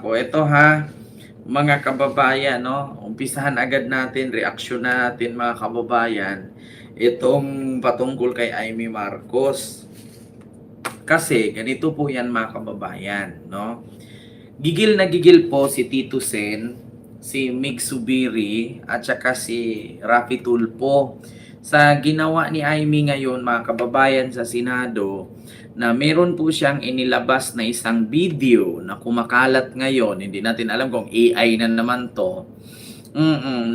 ako. Ito ha, mga kababayan, no? Umpisahan agad natin, reaksyon natin mga kababayan. Itong patungkol kay Amy Marcos. Kasi ganito po yan mga kababayan, no? Gigil na gigil po si Tito Sen, si Mig Subiri, at saka si Rafi Tulfo sa ginawa ni Amy ngayon mga kababayan sa Senado, na meron po siyang inilabas na isang video na kumakalat ngayon. Hindi natin alam kung AI na naman to,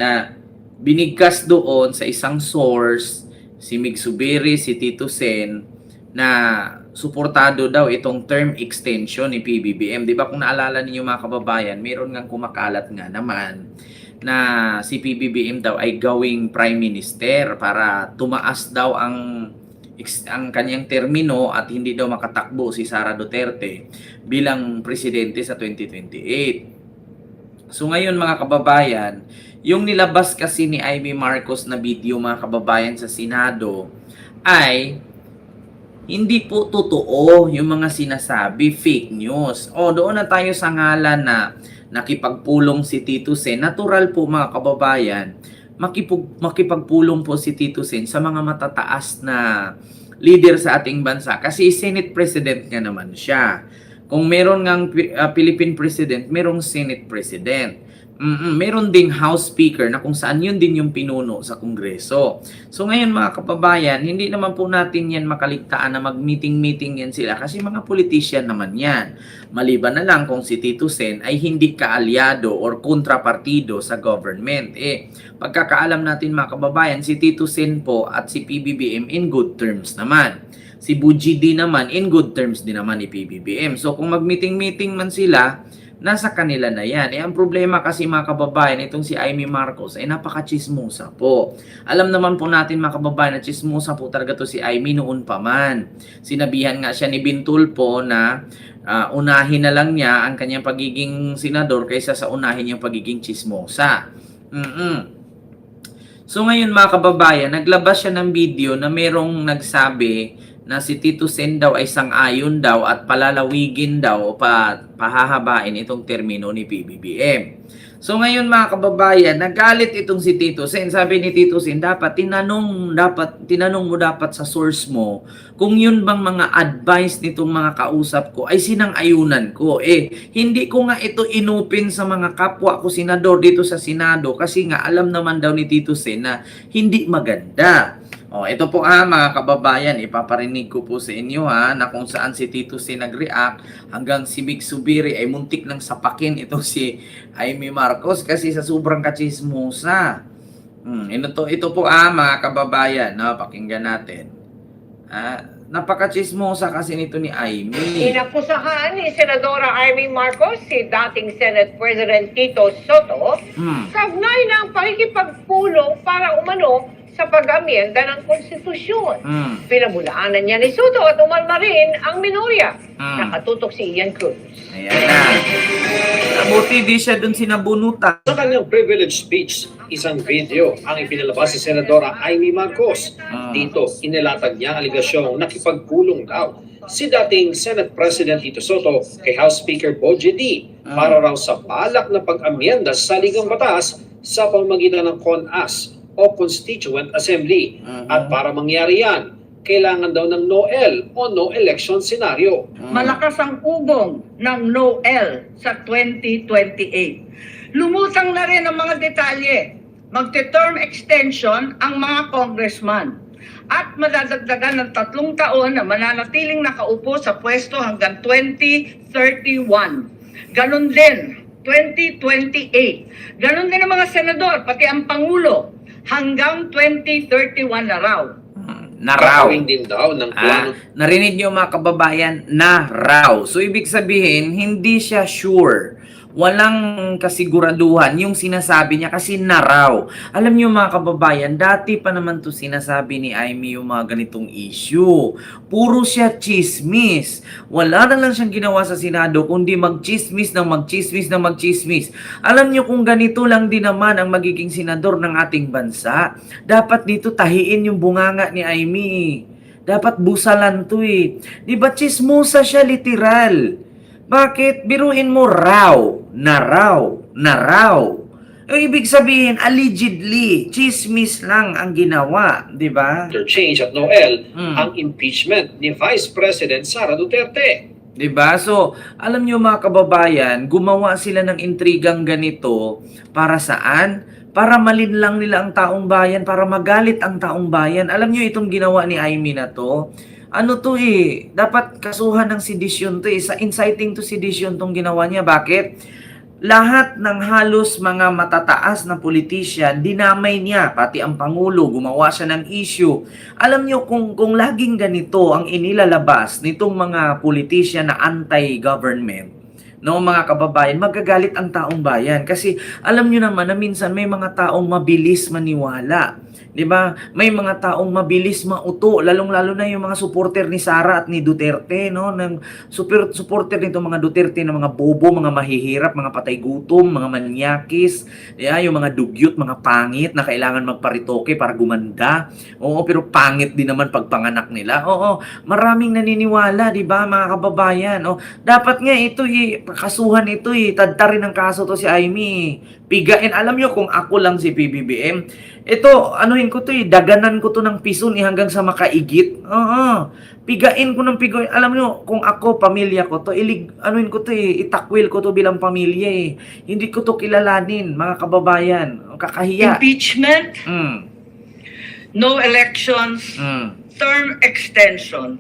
na binigkas doon sa isang source, si Mig Subiri, si Tito Sen, na suportado daw itong term extension ni PBBM. Di ba kung naalala ninyo mga kababayan, meron ngang kumakalat nga naman na si PBBM daw ay gawing prime minister para tumaas daw ang kanyang termino at hindi daw makatakbo si Sara Duterte bilang presidente sa 2028. So ngayon mga kababayan, yung nilabas kasi ni Amy Marcos na video mga kababayan sa Senado ay hindi po totoo yung mga sinasabi, fake news. O doon na tayo sa ngalan na nakipagpulong si Tito Sen. Natural po mga kababayan, makipagpulong po si Tito Sen sa mga matataas na leader sa ating bansa. Kasi Senate President nga naman siya. Kung meron ngang Philippine President, merong Senate President. Meron ding House Speaker na kung saan yun din yung pinuno sa Kongreso. So ngayon mga kababayan, hindi naman po natin yan makaligtaan na mag-meeting-meeting yan sila kasi mga politician naman yan. Maliban na lang kung si Tito Sen ay hindi kaalyado or kontrapartido sa government. Pagkakaalam natin mga kababayan, si Tito Sen po at si PBBM in good terms naman. Si Bujidi naman in good terms din naman ni PBBM. So kung mag-meeting-meeting man sila, nasa kanila na yan. Ang problema kasi mga kababayan, itong si Amy Marcos ay napaka-chismosa po. Alam naman po natin mga kababayan na chismosa po talaga to si Amy noon pa man. Sinabihan nga siya ni Bintulfo na unahin na lang niya ang kanyang pagiging senador kaysa sa unahin yung pagiging chismosa. So ngayon mga kababayan, naglabas siya ng video na merong nagsabi na si Tito Sen daw ay sang-ayon daw at palalawigin daw o pahahabain itong termino ni PBBM. So ngayon mga kababayan, nagalit itong si Tito Sen. Sabi ni Tito Sen, tinanong mo dapat sa source mo kung yun bang mga advice nitong mga kausap ko ay sinang-ayunan ko. Hindi ko nga ito inupin sa mga kapwa ko senador dito sa Senado kasi nga alam naman daw ni Tito Sen na hindi maganda. Ito po mga kababayan, ipaparinig ko po sa inyo na kung saan si Tito Sen nag-react hanggang si Mig Subiri ay muntik ng sapakin ito si Amy Marcos kasi sa sobrang kachismosa. Ito po mga kababayan, pakinggan natin. Napaka-chismosa kasi nito ni Amy. Inakusahan ni Senadora Amy Marcos si dating Senate President Tito Soto kaugnay ng pakikipagpulong para umano sa pag-amyenda ng konstitusyon. Pinabulaanan niya ni Soto at umalma rin ang minorya. Nakatutok si Ian Cruz. Ayan na. Nabuti di siya dun sinabunutan. Sa kanyang privilege speech, isang video ang ipinalabas si Senadora Amy Marcos. Dito, inilatag niya ang aligasyong nakipagpulong daw si dating Senate President Tito Soto kay House Speaker Bogie D para raw sa balak na pag-amyenda sa ligang batas sa pamamagitan ng CONAS o Constituent Assembly. At para mangyari yan, kailangan daw ng no-el o no election scenario. Malakas ang ugong ng no-el sa 2028. Lumutang na rin ang mga detalye. Magte-term extension ang mga congressman. At madadagdagan ng 3 taon na mananatiling nakaupo sa pwesto hanggang 2031. Ganon din, 2028. Ganon din ang mga senador, pati ang Pangulo, hanggang 2031 na raw. Gagawin din daw ng plano. Narinig niyo mga kababayan, na raw. So ibig sabihin, hindi siya sure. Walang kasiguraduhan yung sinasabi niya kasi na raw. Alam niyo mga kababayan, dati pa naman to sinasabi ni Amy yung mga ganitong issue. Puro siya chismis. Wala na lang siyang ginawa sa Senado kundi magchismis ng magchismis ng magchismis. Alam niyo kung ganito lang din naman ang magiging senador ng ating bansa. Dapat dito tahiin yung bunganga ni Amy. Dapat busalan to Di ba chismosa siya literal? Bakit? Biruin mo raw, na raw, na raw. Yung ibig sabihin, allegedly, chismis lang ang ginawa, di ba? Interchange at Noel Mm. ang impeachment ni Vice President Sara Duterte. 'Di ba? So, alam niyo mga kababayan, gumawa sila ng intrigang ganito para saan? Para malinlang nila ang taong bayan, para magalit ang taong bayan. Alam niyo itong ginawa ni Amy na to? Ano to dapat kasuhan ng sedisyon to sa inciting to sedition tong ginawa niya. Bakit? Lahat ng halos mga matataas na politician, dinamay niya, pati ang Pangulo, gumawa siya ng issue. Alam niyo kung laging ganito ang inilalabas nitong mga politician na anti-government, no, mga kababayan, magagalit ang taong bayan. Kasi alam niyo naman na minsan may mga taong mabilis maniwala. 'Di ba? May mga taong mabilis mauto, lalong-lalo na yung mga supporter ni Sara at ni Duterte, no? Ng supporter nito mga Duterte na mga bobo, mga mahihirap, mga patay gutom, mga manyakis, yung mga dugyot, mga pangit na kailangan magparitoke para gumanda. Oo, pero pangit din naman pagpanganak nila. Oo, maraming naniniwala, 'di ba, mga kababayan? Oh, dapat nga ito kasuhan ito tadtarin ng kaso to si Amy. Pigain, alam nyo kung ako lang si PBBM, ito, anuhin ko to daganan ko to ng pison hanggang sa makaigit. Oo. Pigain ko ng pigain. Alam nyo, kung ako, pamilya ko to, anuhin ko to itakwil ko to bilang pamilya Hindi ko to kilalanin, mga kababayan. Kakahiya. Impeachment, Mm. no elections, term extension.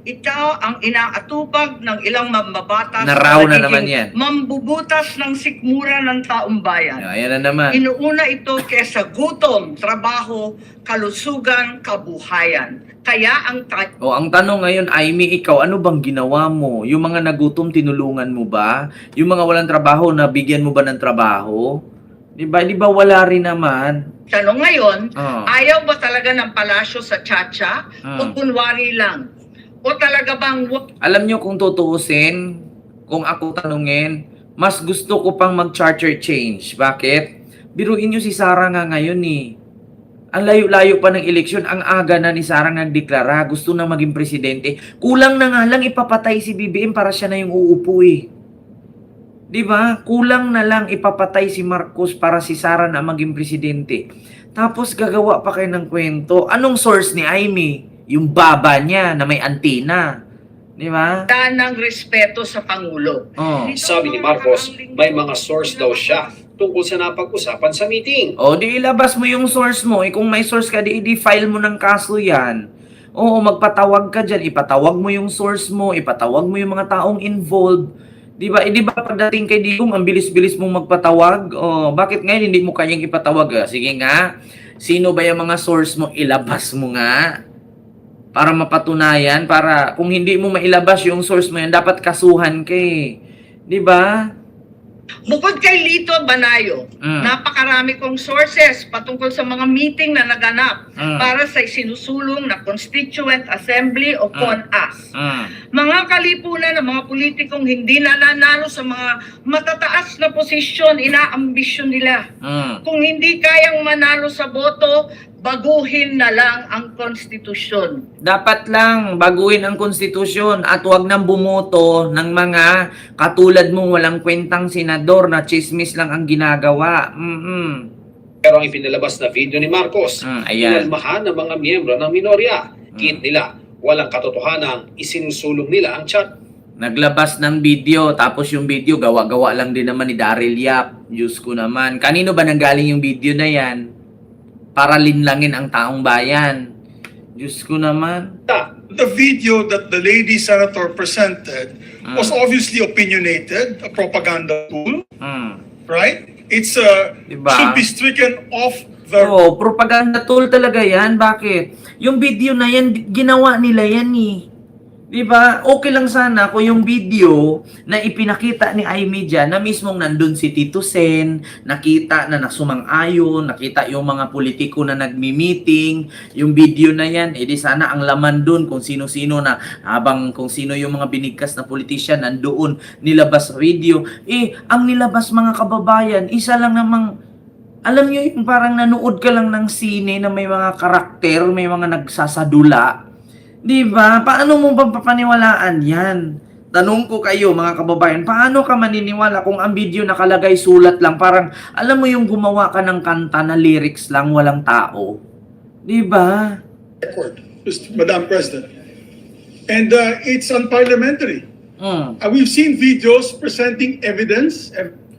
Ito ang inaatupag ng ilang mambabatas Naraw na nagiging naman yan. mambubutas ng sikmura ng taong bayan. Ayan na naman. Inuuna ito kesa gutom, trabaho, kalusugan, kabuhayan. Kaya Ang tanong ngayon, Amy, ikaw, ano bang ginawa mo? Yung mga nagutom, tinulungan mo ba? Yung mga walang trabaho, nabigyan mo ba ng trabaho? Di ba wala rin naman? tanong ngayon, Oh. ayaw ba talaga ng palasyo sa Chacha o kunwari lang? O talaga bang Alam nyo kung tutuusin, kung ako tanungin, mas gusto ko pang mag-charter change. Bakit? Biruin nyo si Sara nga ngayon Ang layo-layo pa ng eleksyon, ang aga na ni Sara nagdeklara, gusto na maging presidente. Kulang na nga lang ipapatay si BBM para siya na yung uupo Di ba? Kulang na lang ipapatay si Marcos para si Sara na maging presidente. Tapos gagawa pa kayo ng kwento. Anong source ni Amy? Yung baba niya na may antina. Di ba? ng respeto sa Pangulo? Oh. Sabi ni Marcos, may mga source daw siya tungkol sa napag-usapan sa meeting. O, di ilabas mo yung source mo. Kung may source ka, di file mo ng kaso yan. Oo, magpatawag ka dyan. Ipatawag mo yung source mo. Ipatawag mo yung mga taong involved. Di ba? Di ba pagdating kay Digong, ang bilis-bilis mong magpatawag? O, bakit ngayon hindi mo kayang ipatawag? Sige nga. Sino ba yung mga source mo? Ilabas mo nga. Para mapatunayan. Para kung hindi mo mailabas yung source mo yan, dapat kasuhan ka Di ba? Bukod kay Lito Banayo, napakarami kong sources patungkol sa mga meeting na naganap para sa sinusulong na Constituent Assembly o CONAS. Mga kalipunan ng mga politikong hindi nananalo sa mga matataas na posisyon, inaambisyon nila. Kung hindi kayang manalo sa boto, baguhin na lang ang konstitusyon. Dapat lang baguhin ang konstitusyon at huwag nang bumoto ng mga katulad mong walang kwentang senador na chismis lang ang ginagawa. Pero ang ipinalabas na video ni Marcos, ayan. inalmahan ng mga miyembro ng minorya. Kit nila, walang katotohanan, isinusulong nila ang chat. Naglabas ng video, tapos yung video gawa-gawa lang din naman ni Daryl Yap. Diyos ko naman. Kanino ba nanggaling yung video na yan? Para linlangin ang taong bayan. Diyos ko naman. The video that the lady senator presented was obviously opinionated, a propaganda tool, right? It's Diba? should be stricken off the Oo, propaganda tool talaga yan. Bakit? Yung video na yan, ginawa nila yan Diba? Okay lang sana kung yung video na ipinakita ni Amy dyan, na mismong nandun si Tito Sen, nakita na nasumang-ayon, nakita yung mga politiko na nagmi-meeting, yung video na yan, edi sana ang laman dun kung sino-sino na, kung sino yung mga binigkas na politician, nandoon, nilabas sa video. Ang nilabas mga kababayan, isa lang namang, alam nyo yung parang nanood ka lang ng sine na may mga karakter, may mga nagsasadula. Di ba? Paano mo papaniwalaan yan? Tanong ko kayo mga kababayan, paano ka maniniwala kung ang video nakalagay sulat lang, parang alam mo yung gumawa ka ng kanta na lyrics lang, walang tao. Di ba? Record, Madam President. And it's unparliamentary. We've seen videos presenting evidence.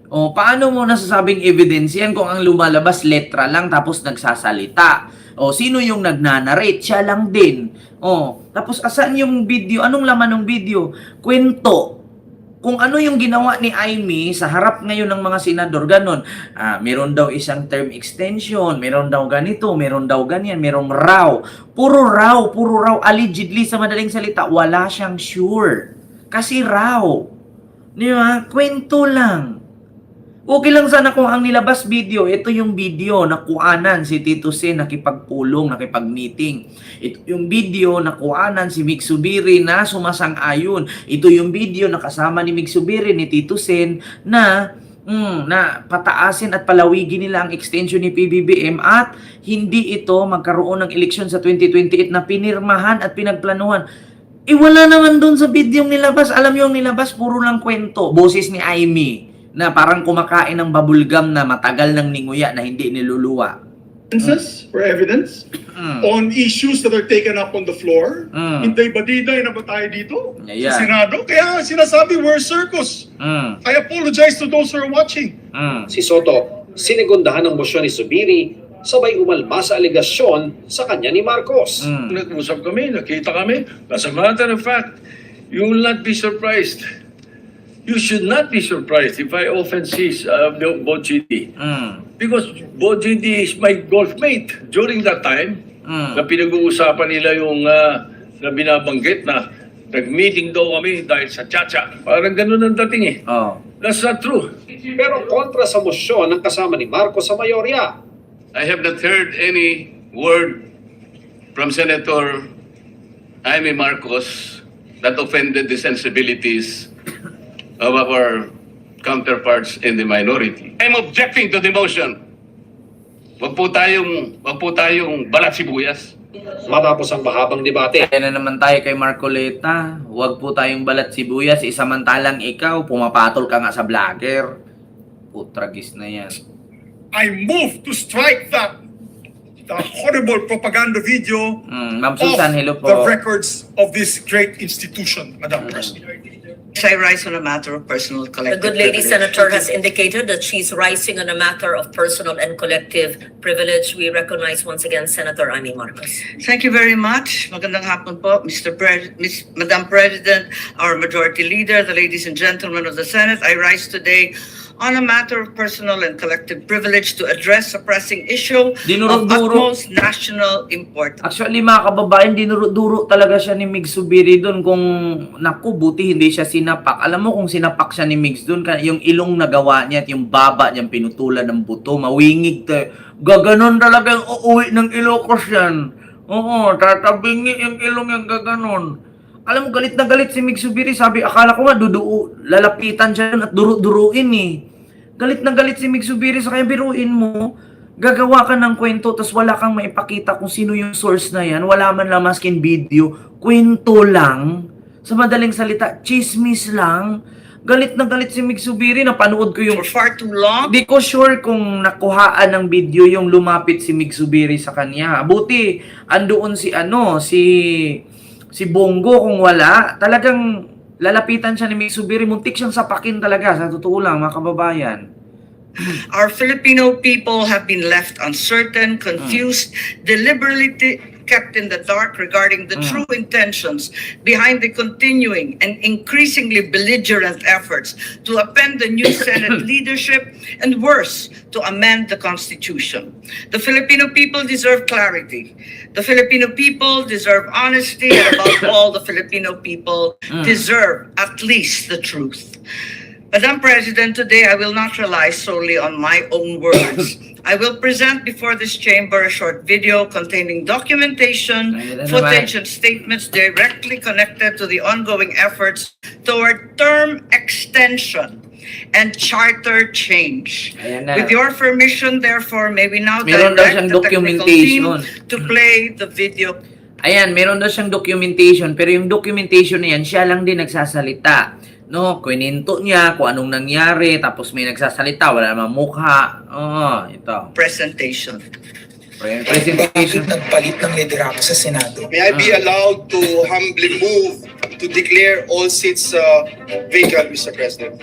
O, paano mo nasasabing evidence yan kung ang lumalabas letra lang tapos nagsasalita? O, sino yung nagnanarrate? Siya lang din. O, tapos asan yung video? Anong laman ng video? Kwento. Kung ano yung ginawa ni Amy sa harap ngayon ng mga senador, ganon. Meron daw isang term extension, meron daw ganito, meron daw ganyan, merong raw. Puro raw, allegedly sa madaling salita, wala siyang sure. Kasi raw. Di ba? Kwento lang. Okay lang sana kung ang nilabas video, ito yung video na kuanan si Tito Sen nakipagpulong, nakipag-meeting. Ito yung video na kuanan si Mig Zubiri na sumasang-ayon. Ito yung video na kasama ni Mig Zubiri ni Tito Sen na pataasin at palawigin nila ang extension ni PBBM at hindi ito magkaroon ng eleksyon sa 2028 na pinirmahan at pinagplanuhan. Wala naman doon sa video nilabas. Alam yung nilabas, puro lang kwento. Boses ni Amy na parang kumakain ng bubblegum na matagal ng ninguya na hindi niluluwa. For evidence on issues that are taken up on the floor. Hindi ba na ba tayo dito Yeah. sa Senado? Kaya sinasabi, we're a circus. I apologize to those who are watching. Si Soto, sinigundahan ng motion ni Zubiri, sabay umalma sa aligasyon sa kanya ni Marcos. Nag-usap kami, nakita kami. As a matter of fact, you will not be surprised. You should not be surprised if I often see Bo GD. Because Bo GD is my golf mate. During that time, na pinag-uusapan nila yung na binabanggit na nag-meeting daw kami dahil sa chacha. Parang ganun ang dating eh. Oh. That's not true. Pero kontra sa motion ng kasama ni Marcos sa mayorya. I have not heard any word from Senator Jaime Marcos that offended the sensibilities of our counterparts in the minority. I'm objecting to the motion. Wag po tayong balat sibuyas. Matapos ang mahabang debate, Kaya na naman tayo kay Marcoleta. Huwag po tayong balat sibuyas. Isamantalang ikaw, pumapatol ka nga sa vlogger. Putragis na yan. I move to strike the horrible propaganda video Ma'am Susan, hello of the po. records of this great institution, Madam President. I rise on a matter of personal The collective good lady privilege. senator has indicated that she's rising on a matter of personal and collective privilege. We recognize once again Senator Amy Marcos. Thank you very much. Magandang hapon po, Madam President, our Majority Leader, the ladies and gentlemen of the Senate. I rise today on a matter of personal and collective privilege to address a pressing issue of Dinurog-duro. utmost national importance. Actually, mga kababayan, dinuro-duro talaga siya ni Mig Zubiri doon. Kung, naku, buti hindi siya sinapak. Alam mo kung sinapak siya ni Migs doon, yung ilong nagawa niya at yung baba niyang pinutulan ng buto, mawingig tayo. Gaganon talaga yung uuwi ng Ilocos yan. Oo, tatabingi yung ilong yung gaganon. Alam mo, galit na galit si Mig Zubiri. Sabi, akala ko nga, lalapitan siya at duru-duruin eh. Galit na galit si Mig Zubiri. Sa kaya biruin mo, gagawa ka ng kwento tapos wala kang maipakita kung sino yung source na yan. Wala man lang maskin video. Kwento lang. Sa madaling salita, chismis lang. Galit na galit si Mig Zubiri. Napanood ko yung... For far too long, Di ko sure kung nakuhaan ng video yung lumapit si Mig Zubiri sa kanya. Buti, andoon si Bongo. Kung wala, talagang lalapitan siya ni Mig Zubiri. Muntik siyang sapakin talaga. Sa totoo lang, mga kababayan. our Filipino people have been left uncertain, confused, deliberately kept in the dark regarding the true intentions behind the continuing and increasingly belligerent efforts to append the new Senate leadership and worse, to amend the Constitution. The Filipino people deserve clarity. The Filipino people deserve honesty, and above all, the Filipino people deserve at least the truth. Madam President, today I will not rely solely on my own words. I will present before this chamber a short video containing documentation, footage, and statements directly connected to the ongoing efforts toward term extension and charter change. Ayan na. With your permission, therefore, may we now Meron daw direct siyang the technical team documentation. to play the video. Ayan, meron daw siyang documentation, pero yung documentation na yan, siya lang din nagsasalita. No, kwininto niya kung anong nangyari, tapos may nagsasalita, wala namang mukha. Oo, ito. Presentation. Presentation. Bakit nagpalit ng liderato sa Senado? May I be allowed to humbly move to declare all seats vacant, Mr. President?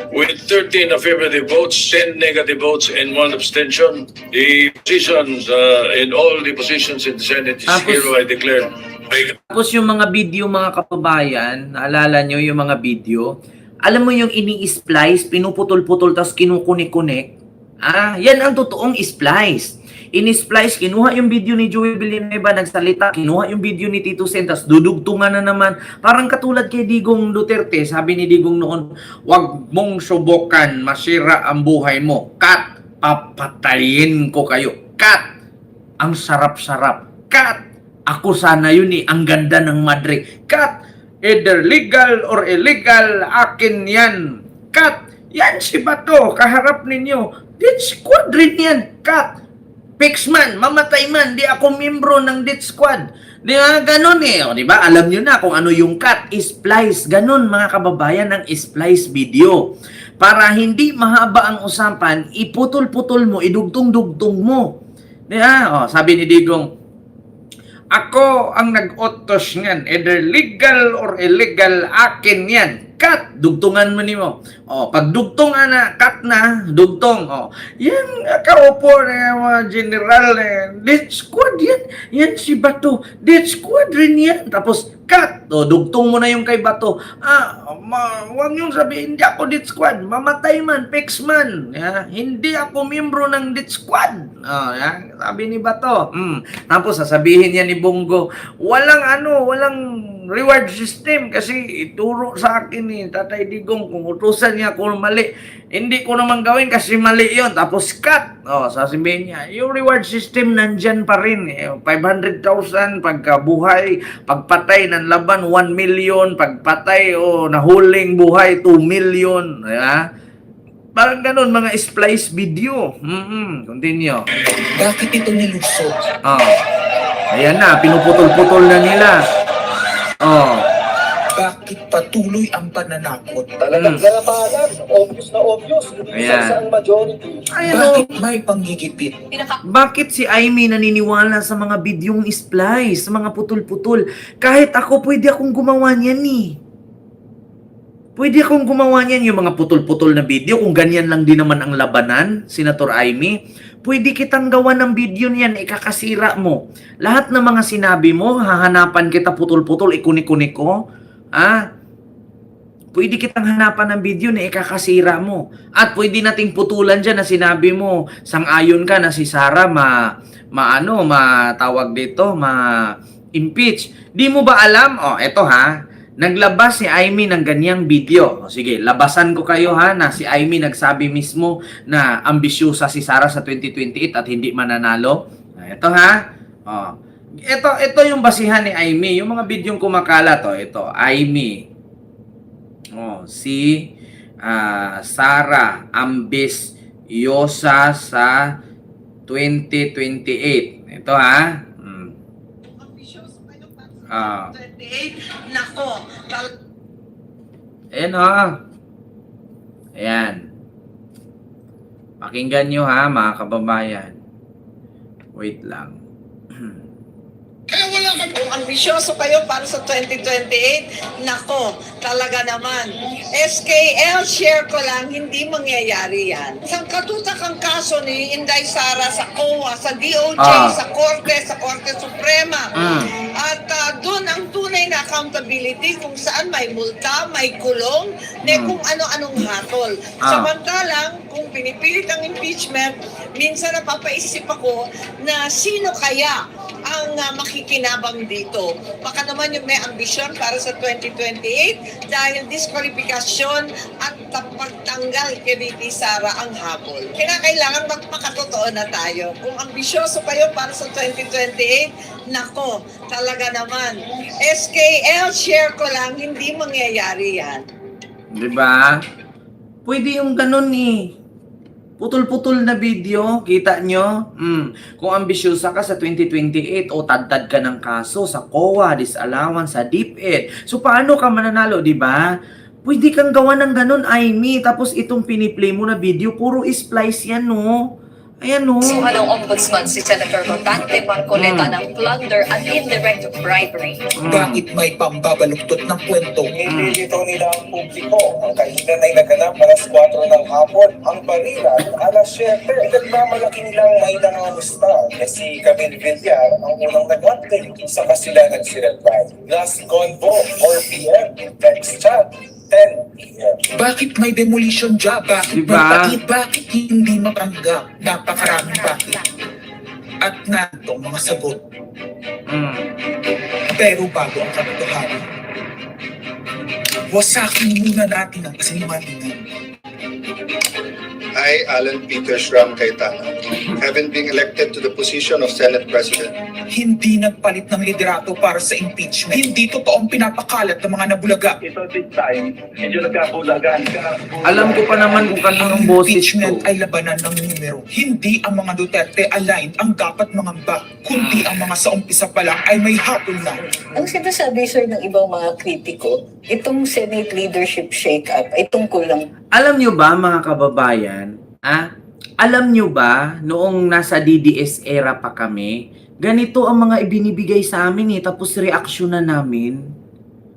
With 13 affirmative votes, 10 negative votes, and 1 abstention, the positions in all the positions in the Senate is Tapos- hereby declared vacant. Tapos yung mga video, mga kababayan, naalala nyo yung mga video, alam mo yung ini-splice, pinuputol-putol, tapos kinukunik-kunik. Yan ang totoong splice. In-splice, kinuha yung video ni Joey Villanueva, nagsalita, kinuha yung video ni Tito Sen, tapos dudugtungan na naman. Parang katulad kay Digong Duterte, sabi ni Digong noon, "Wag mong subukan, masira ang buhay mo. Kat, papatayin ko kayo. Kat, ang sarap-sarap. Kat, ako sana yun eh, ang ganda ng madre. Kat, either legal or illegal, akin yan. Kat, yan si Bato, kaharap ninyo. Death Squad rin yan. Kat, fix man, mamatay man, di ako membro ng Death Squad. Di ba, ganun eh. O, di ba, alam nyo na kung ano yung cut, splice. Ganun, mga kababayan, ng splice video. Para hindi mahaba ang usapan, iputol-putol mo, idugtong-dugtong mo. Di ba? O, sabi ni Digong, ako ang nag-utos niyan, either legal or illegal, akin yan. Cut, dugtungan mo nimo. O, pag dugtungan na, cut na, dugtong. O, yan, kaupo na mga general, Death Squad yan. Yan si Bato, Death Squad rin yan. Tapos, cut, o, dugtong mo na yung kay Bato. Huwag niyong sabihin, hindi ako Death Squad. Mamatay man, fix man. Hindi ako membro ng Death Squad. Sabi ni Bato. Tapos, sasabihin niya ni Bongo, walang reward system kasi ituro sa akin ni Tatay Digong kung utusan niya kung mali. Hindi ko naman gawin kasi mali yon. Tapos cut. Sasabihin niya, yung reward system nandyan pa rin. 500,000 pagkabuhay, pagpatay ng laban 1 million, pagpatay o nahuling buhay 2 million. Parang ganun, mga splice video. Continue. Bakit ito nilusot? Ayan na, pinuputol-putol na nila. Bakit patuloy ang pananakot? Talagang galapagan, obvious na obvious. Ayan. Sa ang majority. Bakit may panggigipit? Bakit si Aimee naniniwala sa mga bidyong splice, sa mga putol-putol? Kahit ako, pwede akong gumawa niyan eh. Pwede akong gumawa niyan yung mga putol-putol na video kung ganyan lang din naman ang labanan, Senator Aimee. Pwede kitang gawa ng video niyan, ikakasira mo. Lahat ng mga sinabi mo, hahanapan kita putol-putol, ikunik-kunik ko. Pwede kitang hanapan ng video na ikakasira mo. At pwede nating putulan dyan na sinabi mo, sang-ayon ka na si Sara matawag dito, ma-impeach. Di mo ba alam? Eto naglabas si Aimee ng ganyang video. Sige, labasan ko kayo na si Aimee nagsabi mismo na ambisyosa si Sara sa 2028 at hindi mananalo. Ito Ito yung basihan ni Aimee. Yung mga bidyong kumakala ito, Aimee. Si Sara ambisyosa sa 2028. Ito Nako, Ayan. Pakinggan nyo mga kababayan. Wait lang. Kaya wala ka kung ambisyoso kayo para sa 2028, nako, talaga naman. SKL, share ko lang, hindi mangyayari yan. Isang katutakang kaso ni Inday Sara sa COA, sa DOJ, sa Korte Suprema. At doon ang tunay na accountability kung saan may multa, may kulong, kung ano-anong hatol. Samantalang, kung pinipilit ang impeachment, minsan napapaisip ako na sino kaya ang makikinabang dito. Baka naman yung may ambisyon para sa 2028 dahil diskwalifikasyon at pagtanggal kay VP Sara ang habol. Kailangan magpakatotoo na tayo. Kung ambisyoso kayo para sa 2028, nako, talaga naman. SKL, share ko lang, hindi mangyayari yan. Diba? Pwede yung ganun Putol-putol na video, kita nyo? Kung ambisyosa ka sa 2028 o tad-tad ka ng kaso sa COA, disallowance, sa DepEd. So paano ka mananalo, di ba? Pwede kang gawa ng ganun, Aimee. Tapos itong piniplay mo na video, puro splice yan, no? Ayan, no? So, ng Ombudsman si Senator Rodante Marcoleta ng plunder at indirect bribery. Bakit may pambabaluktot ng kwento? Nililitaw nila ang publiko. Ang kainan ay naganap alas 4 ng hapon. Ang barilan, alas 7. Nagmamalaki nilang may nangangusta na si Camille Villar ang unang nag-update sa kasila nagsirebay. Last convo, 4 p.m. Text chat, 10 p.m. Bakit may demolition job? Bakit Diba? may pati? Bakit hindi matanggap? Napakaraming bakit. At narito ang mga sagot. Pero bago ang katotohanan, wasakin muna natin ang kasinungalingan. I, Alan Peter Schramm Cayetano, having been elected to the position of Senate President, Hindi nagpalit ng liderato para sa impeachment. Hindi totoong pinapakalat ng mga nabulaga. Ito big time, medyo nagkabulagan ka. Alam ko pa naman kung kanong Ang boses impeachment ko. ay labanan ng numero. Hindi ang mga Duterte aligned ang dapat mangamba, kundi ang mga sa umpisa pa lang ay may hatol na. Ang sinasabi, sir, ng ibang mga kritiko, itong Senate leadership shake-up ay tungkol lang. Alam nyo ba, mga kababayan, alam nyo ba, noong nasa DDS era pa kami, ganito ang mga ibinibigay sa amin tapos reaksyon na namin.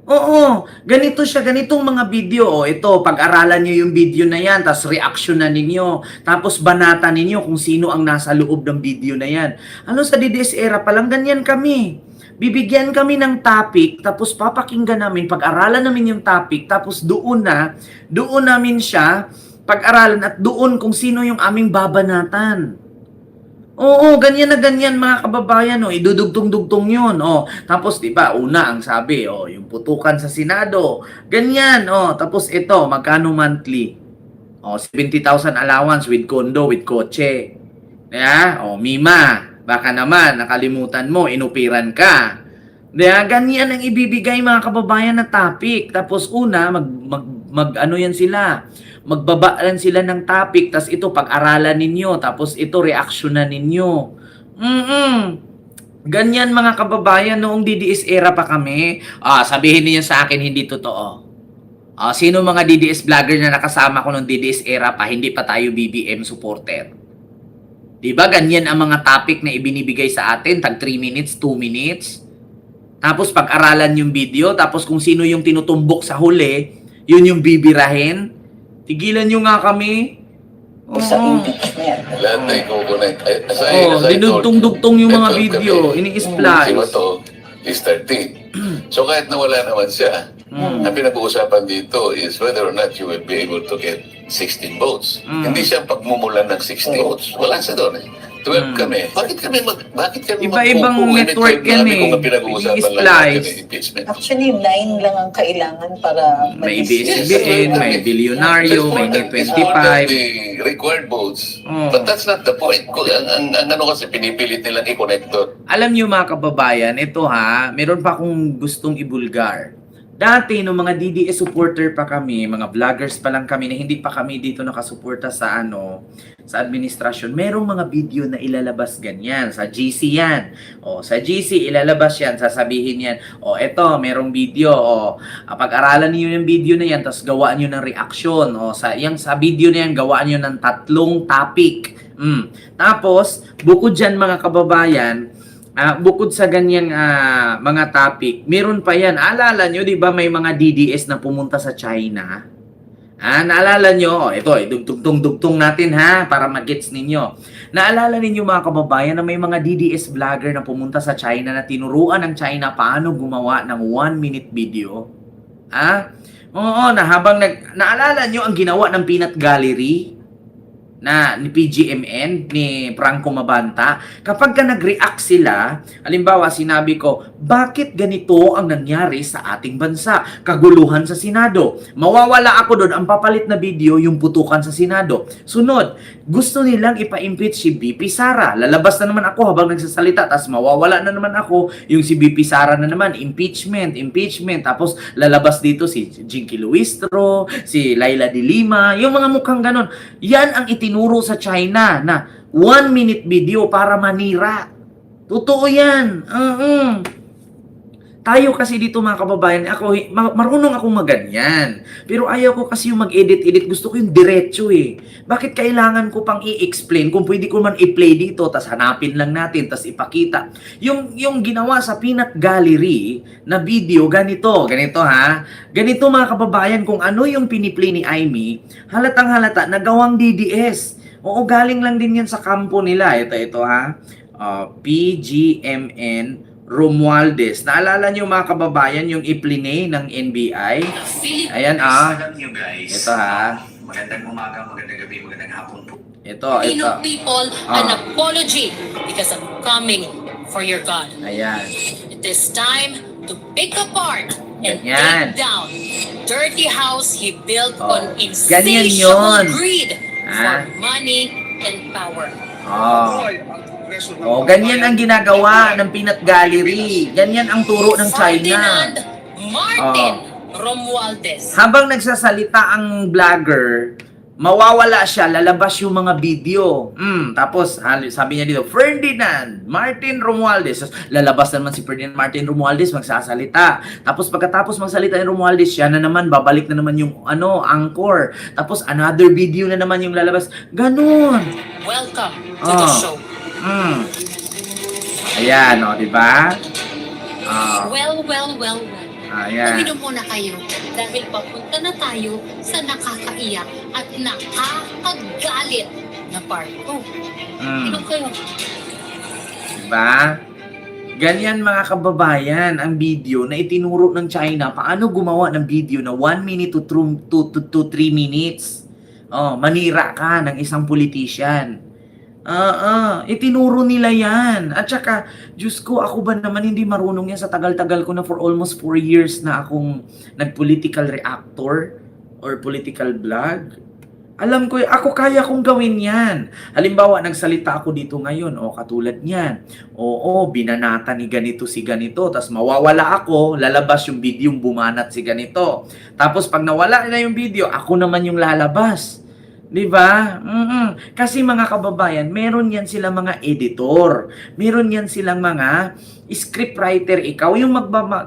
Oo, ganito siya, ganitong mga video. Ito, pag-aralan nyo yung video na yan, tapos reaksyon na ninyo. Tapos banata ninyo kung sino ang nasa loob ng video na yan. Ano, sa DDS era pa lang, ganyan kami. Bibigyan kami ng topic, tapos papakinggan namin, pag-aralan namin yung topic, tapos doon namin siya pag-aralan at doon kung sino yung aming babanatan. Oo, ganyan na ganyan mga kababayan, idudugtong-dugtong yun. Tapos 'di ba, una ang sabi, yung putukan sa Senado. Ganyan, tapos ito, magkano monthly? 70,000 allowance with condo, with kotse. Mima, baka naman nakalimutan mo, inupiran ka. Ganyan ang ibibigay mga kababayan na topic. Tapos una, ano yan sila? Magbabaan sila ng topic, tas ito pag-aralan ninyo, tapos ito reaksyonan ninyo. Ganyan mga kababayan, noong DDS era pa kami, sabihin niyo sa akin hindi totoo. Sino mga DDS vlogger na nakasama ko noong DDS era pa, hindi pa tayo BBM supporter? Diba ganyan ang mga topic na ibinibigay sa atin, tag 3 minutes, 2 minutes? Tapos pag-aralan yung video, tapos kung sino yung tinutumbok sa huli, yun yung bibirahin. Tigilan nyo nga kami. Sa impeachment. Lahat na i-connect. Dinugtong-dugtong yung mga video. Ini-splice. Si Mato is 13. So kahit nawala naman siya, ang pinag-uusapan dito is whether or not you will be able to get 16 votes. Hindi siya pagmumulan ng 16 votes. Wala siya doon 12 kami. Bakit kami Iba-ibang network yan Kung ang pinag-uusapan lang natin ay impeachment. Actually, 9 lang ang kailangan para May ABS-CBN, may bilyonaryo, may More than 25. the required votes. But that's not the point. Ang ano kasi pinipilit nilang i-connect doon. Alam nyo mga kababayan, ito meron pa akong gustong ibulgar. Dati, nung mga DDS supporter pa kami, mga vloggers pa lang kami na hindi pa kami dito nakasuporta sa sa administrasyon, merong mga video na ilalabas ganyan. Sa GC yan. Sa GC, ilalabas yan. Sasabihin yan, eto, merong video. Pag-aralan niyo yung video na yan, tapos gawaan niyo ng reaksyon. Sa video na yan, gawaan niyo ng 3 topic. Tapos, bukod dyan mga kababayan, bukod sa ganyang mga topic, meron pa yan. Alala nyo, di ba may mga DDS na pumunta sa China? Naalala nyo, ito, dugtong natin para mag-gets ninyo. Naalala ninyo mga kababayan na may mga DDS vlogger na pumunta sa China na tinuruan ng China paano gumawa ng 1-minute video? Oo, naalala nyo ang ginawa ng Peanut Gallery? Ni PGMN, ni Franco Mabanta, kapag ka nag-react sila, halimbawa sinabi ko, bakit ganito ang nangyari sa ating bansa? Kaguluhan sa Senado. Mawawala ako doon, ang papalit na video, yung putukan sa Senado. Sunod, gusto nilang ipa-impeach si BP Sara. Lalabas na naman ako habang nagsasalita, tapos mawawala na naman ako, yung si BP Sara na naman, impeachment. Tapos lalabas dito si Jinky Luistro, si Laila de Lima, yung mga mukhang ganon. Yan ang itinuro sa China na 1-minute video para manira. Totoo yan. Tayo kasi dito mga kababayan, ako, marunong akong maganyan. Pero ayaw ko kasi yung mag-edit-edit. Gusto ko yung diretso eh. Bakit kailangan ko pang i-explain kung pwede ko man i-play dito, tas hanapin lang natin, tas ipakita. Yung ginawa sa Peanut Gallery na video, ganito ha. Ganito mga kababayan, kung ano yung piniplay ni Aimee, halatang halata, nagawang DDS. Oo, galing lang din yan sa kampo nila. Ito ha. PGMN Romualdez. Naalala niyo mga kababayan yung iplinay ng NBI? Ayan Ito ha. Magandang umaga, magandang gabi, magandang hapon po. Ito. People an apology because I'm coming for your God. Ayan. It is time to pick apart and Ganyan. take down dirty house he built on Ganyan insatiable yun. greed for Ah. money and power. Ganyan ang ginagawa ng Peanut Gallery. Ganyan ang turo ng China. Ferdinand Martin Romualdez. Habang nagsasalita ang vlogger, mawawala siya, lalabas yung mga video. Tapos, sabi niya dito, Ferdinand Martin Romualdez. Lalabas naman si Ferdinand Martin Romualdez, magsasalita. Tapos, pagkatapos magsalita ni Romualdez, siya na naman, babalik na naman yung anchor. Tapos, another video na naman yung lalabas. Ganun. Welcome to the show. Ayan, di ba? Well. Ayan. Uminom muna kayo dahil papunta na tayo sa nakakaiyak at nakakagalit na part 2. Inom kayo. Diba? Ganyan mga kababayan ang video na itinuro ng China. Paano gumawa ng video na 1 minute to 3 minutes? Manira ka ng isang politician. Itinuro nila yan. At saka, Diyos ko, ako ba naman hindi marunong yan sa tagal-tagal ko na for almost 4 years na akong nag-political reactor or political blog. Alam ko, ako kaya kong gawin yan. Halimbawa, nagsalita ako dito ngayon, katulad niyan. Binanata ni ganito si ganito, tapos mawawala ako, lalabas yung video yung bumanat si ganito. Tapos pag nawala na yung video, ako naman yung lalabas. Diba? Kasi mga kababayan, meron yan silang mga editor. Meron yan silang mga scriptwriter. Ikaw yung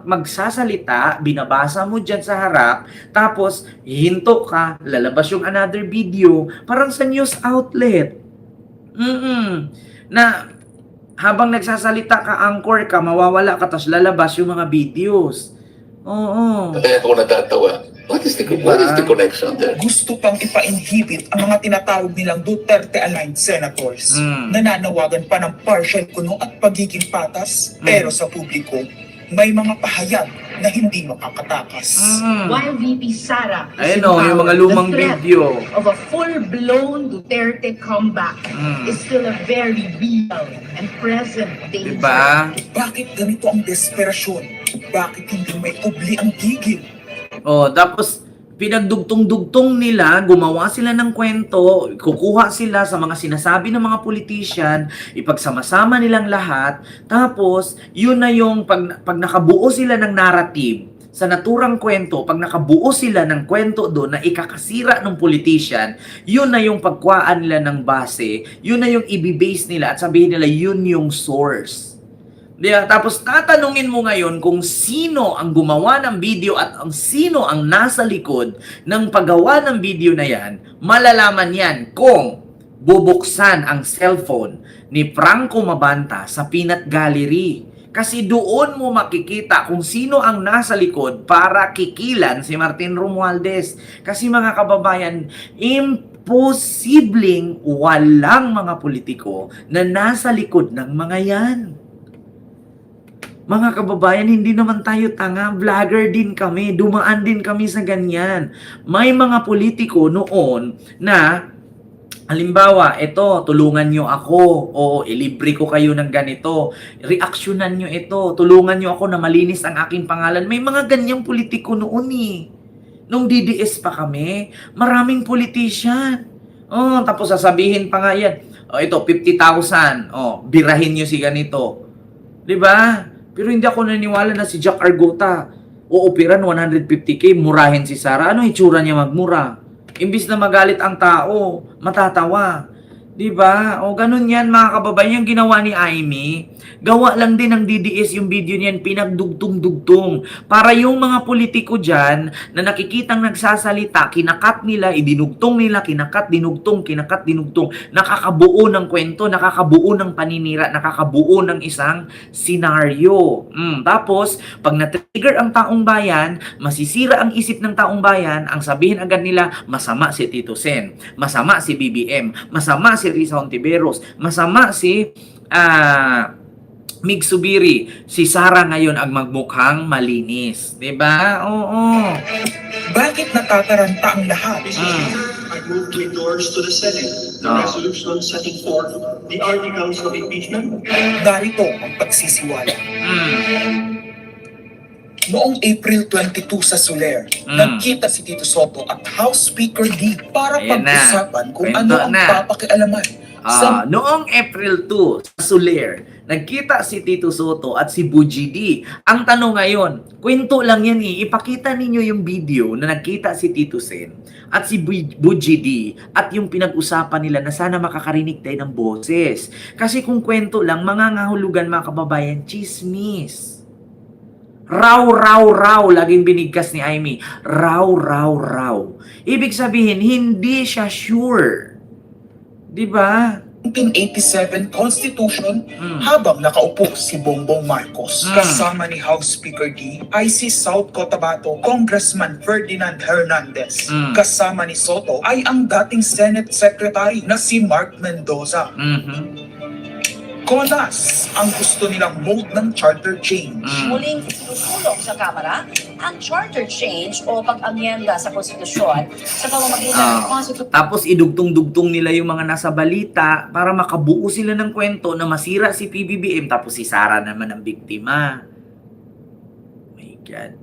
magsasalita, binabasa mo dyan sa harap, tapos hinto ka, lalabas yung another video, parang sa news outlet. Na habang nagsasalita ka, anchor ka, mawawala ka, tapos lalabas yung mga videos. Kaya ako natatawa. What is the connection there? Gusto pang ipa-inhibit ang mga tinatawag nilang Duterte-aligned senators. Nananawagan pa ng partial kuno at pagiging patas, pero sa publiko, may mga pahayag na hindi makakatakas. While VP Sara Yung mga lumang video. of a full-blown Duterte comeback is still a very real and present danger. Diba? Bakit ganito ang desperasyon? Bakit hindi may ubli ang gigil? Tapos pinagdugtong-dugtong nila, gumawa sila ng kwento, kukuha sila sa mga sinasabi ng mga politician, ipagsama-sama nilang lahat, tapos yun na yung pag nakabuo sila ng narrative sa naturang kwento, pag nakabuo sila ng kwento doon na ikakasira ng politician, yun na yung pagkuhaan nila ng base, yun na yung ibibase nila at sabihin nila yun yung source. Tapos tatanungin mo ngayon kung sino ang gumawa ng video at sino ang nasa likod ng paggawa ng video na yan, malalaman yan kung bubuksan ang cellphone ni Franco Mabanta sa Peanut Gallery. Kasi doon mo makikita kung sino ang nasa likod para kikilan si Martin Romualdez. Kasi mga kababayan, imposibleng walang mga politiko na nasa likod ng mga yan. Mga kababayan, hindi naman tayo tanga. Vlogger din kami. Dumaan din kami sa ganyan. May mga politiko noon na, halimbawa, tulungan nyo ako. Ilibre ko kayo ng ganito. Reaksyonan nyo ito. Tulungan nyo ako na malinis ang aking pangalan. May mga ganyang politiko noon Nung DDS pa kami, maraming politician. Tapos sasabihin pa nga yan, ito, 50,000. Birahin nyo si ganito. Diba? Pero hindi ako naniwala na si Jack Arguta uupiran 150K, murahin si Sara. Ano itsura niya magmura? Imbis na magalit ang tao, matatawa. 'Di ba? O ganun 'yan mga kababayan, yung ginawa ni Amy. Gawa lang din ng DDS yung video niyan, pinagdugtong-dugtong. Para yung mga politiko diyan na nakikitang nagsasalita, kinakat nila, idinugtong nila, kinakat, dinugtong, kinakat, dinugtong. Nakakabuo ng kwento, nakakabuo ng paninira, nakakabuo ng isang senaryo. Tapos, pag na-trigger ang taong bayan, masisira ang isip ng taong bayan, ang sabihin agad nila, masama si Tito Sen, masama si BBM, masama si Risa Hontiveros, masama si Mig Subiri, si Sara ngayon ang magmukhang malinis. 'Di ba? Oo. Bakit natataranta ang lahat? I move to endorse to the Senate the resolution setting forth the articles of impeachment. Narito ang pagsisiwala. Noong April 22 sa Soler, nagkita si Tito Soto at House Speaker D para Ayan na. pag-usapan kung Kwento ano ang na. papakialaman sa Noong April 2 sa Soler, nagkita si Tito Soto at si Buji D. Ang tanong ngayon, kwento lang yan ipakita ninyo yung video na nagkita si Tito Sen at si Buji D at yung pinag-usapan nila na sana makakarinig tayo ng boses. Kasi kung kwento lang, mangangahulugan mga kababayan, chismis. Raw, laging binigkas ni Amy. Raw. Ibig sabihin, hindi siya sure. 'Di ba? 1987 Constitution habang nakaupo si Bongbong Marcos. Kasama ni House Speaker D ay si South Cotabato Congressman Ferdinand Hernandez. Kasama ni Soto ay ang dating Senate Secretary na si Mark Mendoza. Konas ang gusto nilang mode ng charter change. Muling tutulong sa Kamara ang charter change o pag-amyenda sa konstitusyon sa pamamagitan ng Constitution. Tapos idugtong-dugtong nila yung mga nasa balita para makabuo sila ng kwento na masira si PBBM tapos si Sara naman ang biktima. My God.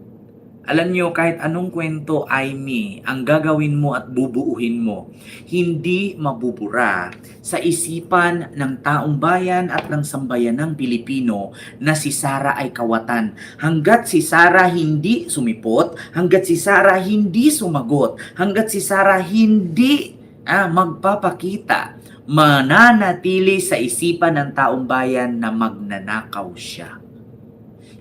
Alam nyo, kahit anong kwento, Amy, ang gagawin mo at bubuuhin mo, hindi mabubura sa isipan ng taong bayan at ng sambayanang Pilipino na si Sara ay kawatan. Hanggat si Sara hindi sumipot, hanggat si Sara hindi sumagot, hanggat si Sara hindi magpapakita, mananatili sa isipan ng taong bayan na magnanakaw siya.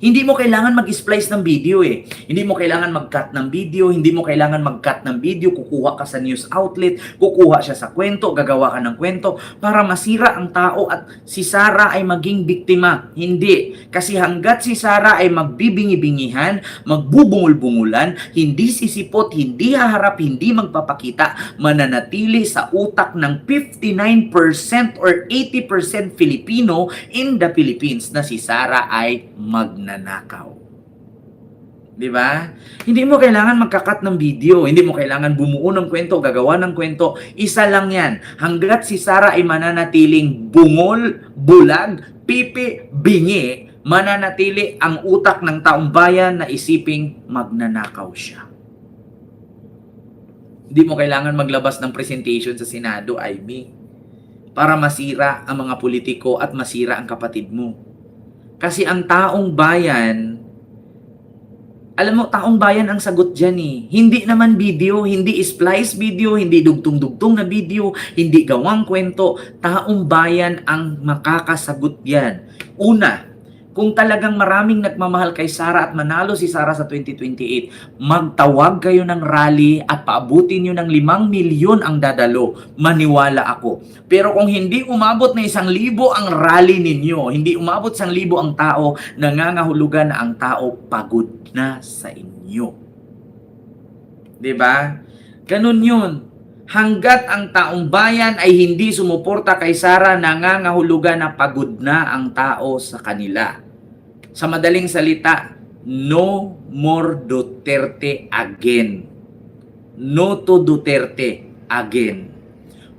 Hindi mo kailangan mag-splice ng video Hindi mo kailangan mag-cut ng video, hindi mo kailangan mag-cut ng video, kukuha ka sa news outlet, kukuha siya sa kwento, gagawa ka ng kwento para masira ang tao at si Sara ay maging biktima. Hindi. Kasi hanggat si Sara ay magbibingi-bingihan, magbubungol-bungulan, hindi sisipot, hindi haharap, hindi magpapakita, mananatili sa utak ng 59% or 80% Filipino in the Philippines na si Sara ay magnanakaw. 'Di ba? Hindi mo kailangan magkakat ng video, hindi mo kailangan bumuo ng kwento, gagawa ng kwento. Isa lang 'yan. Hangga't si Sara ay mananatiling bungol, bulag, pipi, bingi, mananatili ang utak ng taong bayan na isiping magnanakaw siya. Hindi mo kailangan maglabas ng presentation sa Senado, Amy, para masira ang mga politiko at masira ang kapatid mo. Kasi ang taong bayan, alam mo, taong bayan ang sagot dyan Hindi naman video, hindi splice video, hindi dugtong-dugtong na video, hindi gawang kwento. Taong bayan ang makakasagot yan. Una, kung talagang maraming nagmamahal kay Sara at manalo si Sara sa 2028, magtawag kayo ng rally at paabutin nyo ng 5 milyon ang dadalo. Maniwala ako. Pero kung hindi umabot na 1,000 ang rally ninyo, hindi umabot 1,000 ang tao, nangangahulugan na ang tao pagod na sa inyo. 'Di ba? Ganun yun. Hanggat ang taong bayan ay hindi sumuporta kay Sara, nangangahulugan na pagod na ang tao sa kanila. Sa madaling salita, no more Duterte again. No to Duterte again.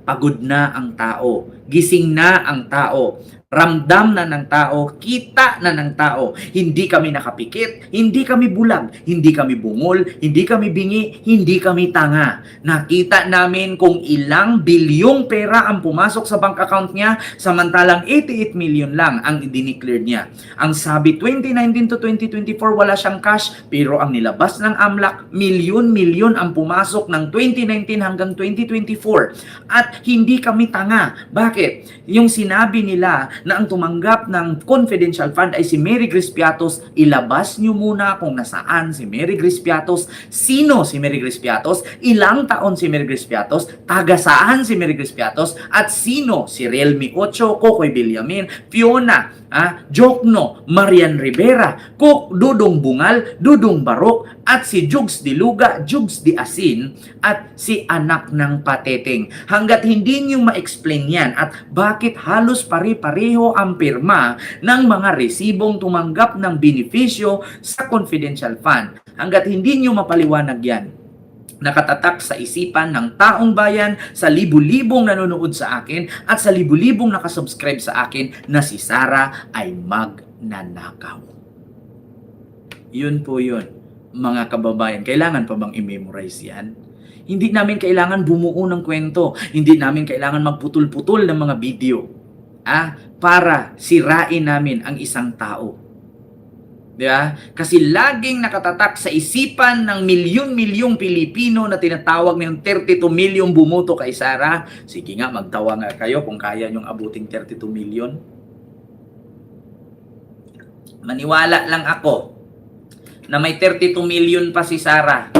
Pagod na ang tao. Gising na ang tao. Ramdam na ng tao, kita na ng tao. Hindi kami nakapikit, hindi kami bulag, hindi kami bungol, hindi kami bingi, hindi kami tanga. Nakita namin kung ilang bilyong pera ang pumasok sa bank account niya, samantalang 88 million lang ang i-declare niya. Ang sabi 2019 to 2024 wala siyang cash, pero ang nilabas ng AMLAC, milyon-milyon ang pumasok ng 2019 hanggang 2024. At hindi kami tanga. Bakit? Yung sinabi nila na ang tumanggap ng confidential fund ay si Mary Grace Piatos, ilabas nyo muna kung nasaan si Mary Grace Piatos, sino si Mary Grace Piatos, ilang taon si Mary Grace Piatos, taga saan si Mary Grace Piatos, at sino si Realme Ocho, Kokoy Villamin, Fiona, Jokno, Marian Rivera, Dudong Bungal, Dudong Barok, at si Jugs Di Luga, Jugs Di Asin, at si anak ng Pateteng. Hanggat hindi nyo ma-explain yan at bakit halos pare-pareho ang pirma ng mga resibong tumanggap ng benepisyo sa confidential fund, hanggat hindi nyo mapaliwanag yan, nakatatak sa isipan ng taong bayan, sa libu-libong nanonood sa akin at sa libu-libong nakasubscribe sa akin na si Sara ay magnanakaw. Yun po yun, mga kababayan. Kailangan pa bang i-memorize yan? Hindi namin kailangan bumuo ng kwento. Hindi namin kailangan magputol-putol ng mga video para sirain namin ang isang tao. Diba? Kasi laging nakatatak sa isipan ng milyon-milyong Pilipino na tinatawag ng 32 milyon bumoto kay Sara. Sige nga, magtawa nga kayo kung kaya nyong abuting 32 milyon. Maniwala lang ako na may 32 milyon pa si Sara.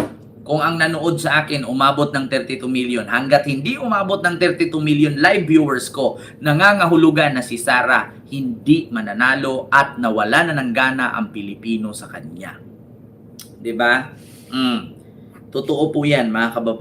Kung ang nanood sa akin umabot ng 32 milyon, hanggat hindi umabot ng 32 milyon live viewers ko, nangangahulugan na si Sara hindi mananalo at nawala na ng gana ang Pilipino sa kanya. 'Di ba? Totoo po 'yan, mga kababayan.